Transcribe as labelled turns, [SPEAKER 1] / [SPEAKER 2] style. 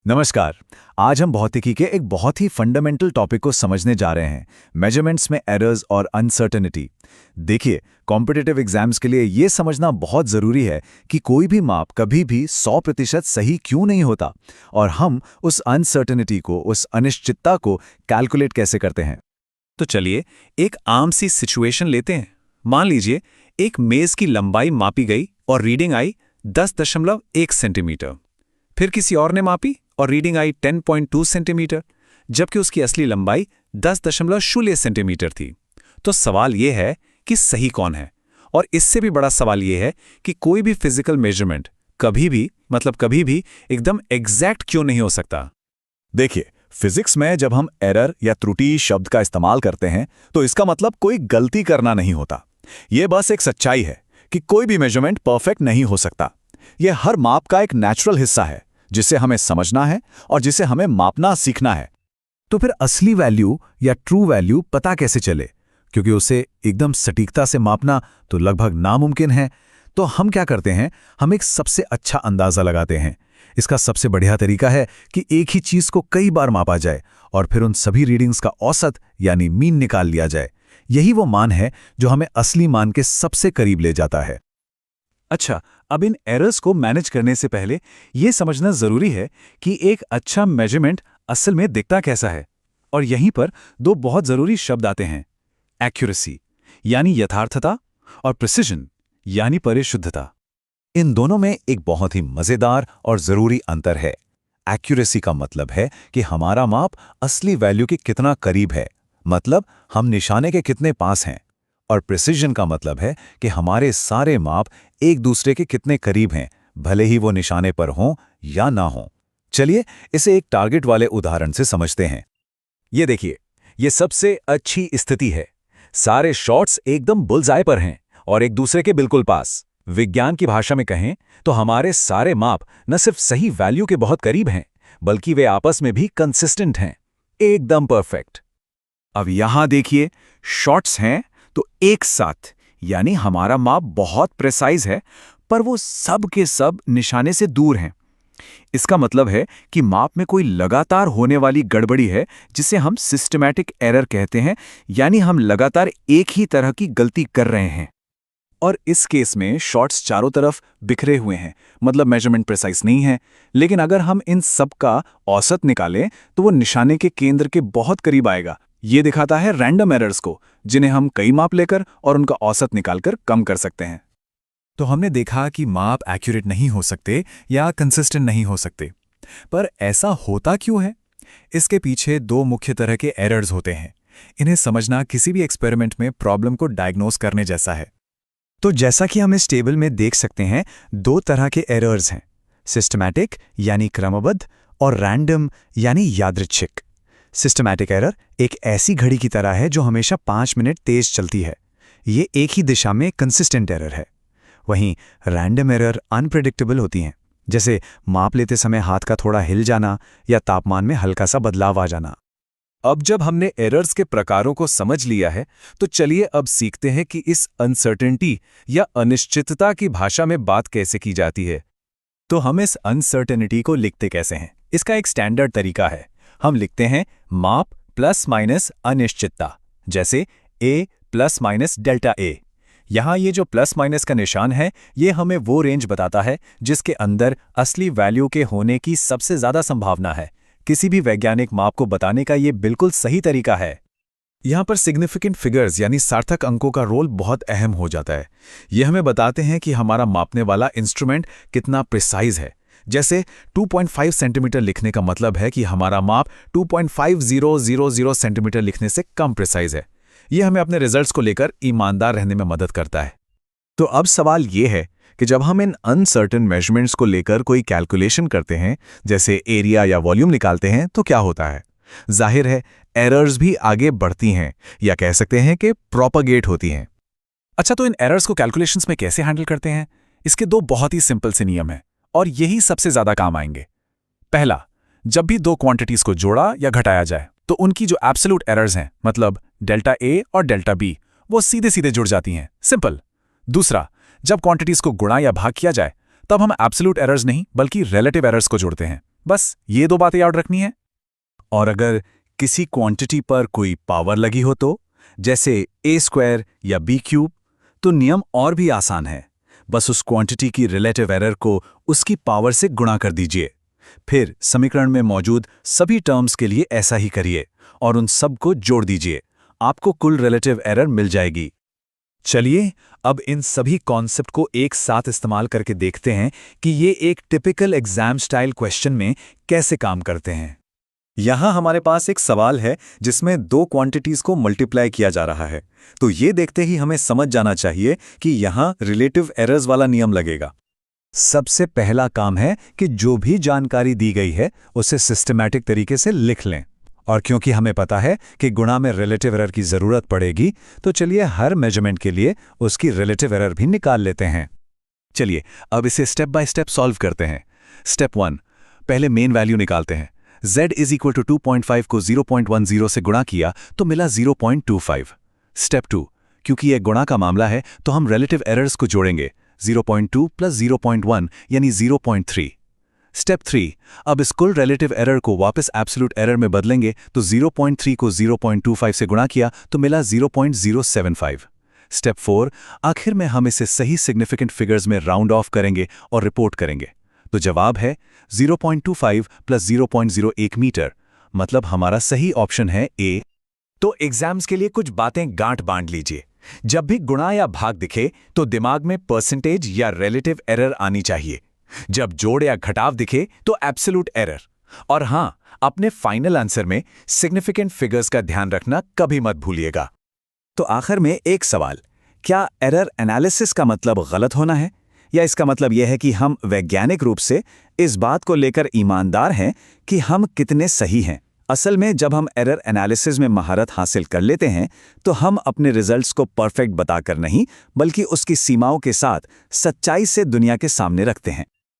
[SPEAKER 1] नमस्कार। आज हम भौतिकी के एक बहुत ही फंडामेंटल टॉपिक को समझने जा रहे हैं, मेजरमेंट्स में एरर्स और अनसर्टेनिटी। देखिए, कॉम्पिटिटिव एग्जाम्स के लिए ये समझना बहुत ज़रूरी है कि कोई भी माप कभी भी 100% सही क्यों नहीं होता और हम उस अनसर्टेनिटी को, उस अनिश्चितता को कैलकुलेट कैसे करते हैं।
[SPEAKER 2] तो चलिए एक आम सी सिचुएशन लेते हैं। मान लीजिए एक मेज की लंबाई मापी गई और रीडिंग आई 10.1 सेंटीमीटर। फिर किसी और ने मापी और रीडिंग आई 10.2 सेंटीमीटर, जबकि उसकी असली लंबाई 10.0 सेंटीमीटर थी। तो सवाल यह है कि सही कौन है? और इससे भी बड़ा सवाल यह है कि कोई भी फिजिकल मेजरमेंट कभी भी एकदम एग्जैक्ट क्यों नहीं हो सकता?
[SPEAKER 1] देखिए, फिजिक्स में जब हम एरर या त्रुटि शब्द का इस्तेमाल करते हैं तो इसका मतलब कोई गलती करना नहीं होता। यह बस एक सच्चाई है कि कोई भी मेजरमेंट परफेक्ट नहीं हो सकता। यह हर माप का एक नेचुरल हिस्सा है जिसे हमें समझना है और जिसे हमें मापना सीखना है। तो फिर असली वैल्यू या ट्रू वैल्यू पता कैसे चले? क्योंकि उसे एकदम सटीकता से मापना तो लगभग नामुमकिन है। तो हम क्या करते हैं? हम एक सबसे अच्छा अंदाजा लगाते हैं। इसका सबसे बढ़िया तरीका है कि एक ही चीज को कई बार मापा जाए और फिर उन सभी रीडिंग्स का औसत यानी मीन निकाल लिया जाए। यही वो मान है जो हमें असली मान के सबसे करीब ले जाता है।
[SPEAKER 2] अच्छा, अब इन एरर्स को मैनेज करने से पहले यह समझना जरूरी है कि एक अच्छा मेजरमेंट असल में दिखता कैसा है। और यहीं पर दो बहुत जरूरी शब्द आते हैं, एक्यूरेसी यानी यथार्थता और प्रिसिजन यानी परिशुद्धता।
[SPEAKER 1] इन दोनों में एक बहुत ही मजेदार और जरूरी अंतर है। एक्यूरेसी का मतलब है कि हमारा माप असली वैल्यू के कितना करीब है, मतलब हम निशाने के कितने पास हैं। और प्रिसिजन का मतलब है कि हमारे सारे माप एक दूसरे के कितने करीब हैं, भले ही वो निशाने पर हों या ना हों। चलिए इसे एक टारगेट वाले उदाहरण से समझते हैं।
[SPEAKER 2] ये देखिए, ये सबसे अच्छी स्थिति है। सारे शॉट्स एकदम बुल्सआई पर हैं और एक दूसरे के बिल्कुल पास। विज्ञान की भाषा में कहें तो हमारे सारे माप न सिर्फ सही वैल्यू के बहुत करीब हैं, बल्कि वे आपस में भी कंसिस्टेंट हैं, एकदम परफेक्ट।
[SPEAKER 1] अब यहां देखिए, शॉट्स हैं तो एक साथ, यानी हमारा माप बहुत प्रिसाइज है, पर वो सब के सब निशाने से दूर हैं। इसका मतलब है कि माप में कोई लगातार होने वाली गड़बड़ी है, जिसे हम सिस्टमैटिक एरर कहते हैं, यानी हम लगातार एक ही तरह की गलती कर रहे हैं।
[SPEAKER 2] और इस केस में शॉट्स चारों तरफ बिखरे हुए हैं, मतलब मेजरमेंट प्रिसाइज नहीं है। लेकिन अगर हम इन सब का औसत निकालें तो वो निशाने के केंद्र के बहुत करीब आएगा। ये दिखाता है रैंडम एरर्स को, जिन्हें हम कई माप लेकर और उनका औसत निकालकर कम कर सकते हैं।
[SPEAKER 1] तो हमने देखा कि माप एक्यूरेट नहीं हो सकते या कंसिस्टेंट नहीं हो सकते, पर ऐसा होता क्यों है? इसके पीछे दो मुख्य तरह के एरर्स होते हैं। इन्हें समझना किसी भी एक्सपेरिमेंट में प्रॉब्लम को डायग्नोस करने जैसा है। तो जैसा कि हम इस टेबल में देख सकते हैं, दो तरह के एरर्स हैं, सिस्टमैटिक यानी क्रमबद्ध और रैंडम यानी यादृच्छिक। सिस्टमैटिक एरर एक ऐसी घड़ी की तरह है जो हमेशा 5 मिनट तेज चलती है। ये एक ही दिशा में कंसिस्टेंट एरर है। वहीं रैंडम एरर अनप्रेडिक्टेबल होती हैं, जैसे माप लेते समय हाथ का थोड़ा हिल जाना या तापमान में हल्का सा बदलाव आ जाना।
[SPEAKER 2] अब जब हमने एरर्स के प्रकारों को समझ लिया है, तो चलिए अब सीखते हैं कि इस अनसर्टेनिटी या अनिश्चितता की भाषा में बात कैसे की जाती है।
[SPEAKER 1] तो हम इस अनसर्टेनिटी को लिखते कैसे हैं? इसका एक स्टैंडर्ड तरीका है। हम लिखते हैं माप प्लस माइनस अनिश्चितता, जैसे a plus minus delta a। यहाँ ये जो प्लस माइनस का निशान है, ये हमें वो रेंज बताता है जिसके अंदर असली वैल्यू के होने की सबसे ज़्यादा संभावना है। किसी भी वैज्ञानिक माप को बताने का ये बिल्कुल सही तरीका है। यहाँ पर सिग्निफिकेंट फिगर्स यानी सार्थक अंकों का रोल बहुत अहम हो जाता है। ये हमें बताते हैं कि हमारा मापने वाला इंस्ट्रूमेंट कितना प्रिसाइज है। जैसे 2.5 सेंटीमीटर लिखने का मतलब है कि हमारा माप 2.5000 सेंटीमीटर लिखने से कम प्रिसाइज है। ये हमें अपने रिजल्ट्स को लेकर ईमानदार रहने में मदद करता है। तो अब सवाल ये है कि जब हम इन अनसर्टेन मेजरमेंट्स को लेकर कोई कैलकुलेशन करते हैं, जैसे एरिया या वॉल्यूम निकालते हैं, तो क्या होता है? जाहिर है एरर्स भी आगे बढ़ती हैं, या कह सकते हैं कि प्रोपगेट होती हैं।
[SPEAKER 2] अच्छा, तो इन एरर्स को कैलकुलेशंस में कैसे हैंडल करते हैं? इसके दो बहुत ही सिंपल से नियम हैं और यही सबसे ज्यादा काम आएंगे। पहला, जब भी दो क्वांटिटीज को जोड़ा या घटाया जाए तो उनकी जो एब्सोल्यूट एरर्स हैं, मतलब डेल्टा ए और डेल्टा बी, वो सीधे सीधे जुड़ जाती हैं। सिंपल। दूसरा, जब क्वांटिटीज को गुणा या भाग किया जाए तब हम एब्सोल्यूट एरर्स नहीं बल्कि रिलेटिव एरर्स को जोड़ते हैं, बस ये दो बातें याद रखनी है।
[SPEAKER 1] और अगर किसी क्वांटिटी पर कोई पावर लगी हो तो, जैसे a² या b³, तो नियम और भी आसान है। बस उस क्वांटिटी की रिलेटिव एरर को उसकी पावर से गुणा कर दीजिए। फिर समीकरण में मौजूद सभी टर्म्स के लिए ऐसा ही करिए और उन सब को जोड़ दीजिए। आपको कुल रिलेटिव एरर मिल जाएगी। चलिए अब इन सभी कॉन्सेप्ट को एक साथ इस्तेमाल करके देखते हैं कि ये एक टिपिकल एग्जाम स्टाइल क्वेश्चन में कैसे काम करते हैं। यहाँ हमारे पास एक सवाल है जिसमें दो क्वांटिटीज को मल्टीप्लाई किया जा रहा है, तो ये देखते ही हमें समझ जाना चाहिए कि यहाँ रिलेटिव एरर्स वाला नियम लगेगा। सबसे पहला काम है कि जो भी जानकारी दी गई है उसे सिस्टमैटिक तरीके से लिख लें। और क्योंकि हमें पता है कि गुणा में रिलेटिव एरर की ज़रूरत पड़ेगी, तो चलिए हर मेजरमेंट के लिए उसकी रिलेटिव एरर भी निकाल लेते हैं। चलिए अब इसे स्टेप बाय स्टेप सॉल्व करते हैं। स्टेप 1, पहले मेन वैल्यू निकालते हैं। z = 2.5 को 0.10 से गुणा किया तो मिला 0.25। स्टेप 2, क्योंकि यह गुणा का मामला है तो हम रिलेटिव एरर्स को जोड़ेंगे। 0.2 + 0.1 यानी 0.3। स्टेप 3, अब इस कुल रिलेटिव एरर को वापस एब्सोल्यूट एरर में बदलेंगे तो 0.3 को 0.25 से गुणा किया तो मिला 0.075। स्टेप 4, आखिर में हम इसे सही सिग्निफिकेंट फिगर्स में राउंड ऑफ करेंगे और रिपोर्ट करेंगे। तो जवाब है 0.25 + 0.01 मीटर, मतलब हमारा सही ऑप्शन है ए। तो एग्जाम्स के लिए कुछ बातें गांठ बांध लीजिए। जब भी गुणा या भाग दिखे तो दिमाग में परसेंटेज या रिलेटिव एरर आनी चाहिए। जब जोड़ या घटाव दिखे तो एब्सोल्यूट एरर। और हां, अपने फाइनल आंसर में सिग्निफिकेंट फिगर्स का ध्यान रखना कभी मत भूलिएगा। तो आखिर में एक सवाल, क्या एरर एनालिसिस का मतलब गलत होना है, या इसका मतलब यह है कि हम वैज्ञानिक रूप से इस बात को लेकर ईमानदार हैं कि हम कितने सही हैं? असल में जब हम एरर एनालिसिस में महारत हासिल कर लेते हैं तो हम अपने रिजल्ट्स को परफेक्ट बताकर नहीं, बल्कि उसकी सीमाओं के साथ सच्चाई से दुनिया के सामने रखते हैं।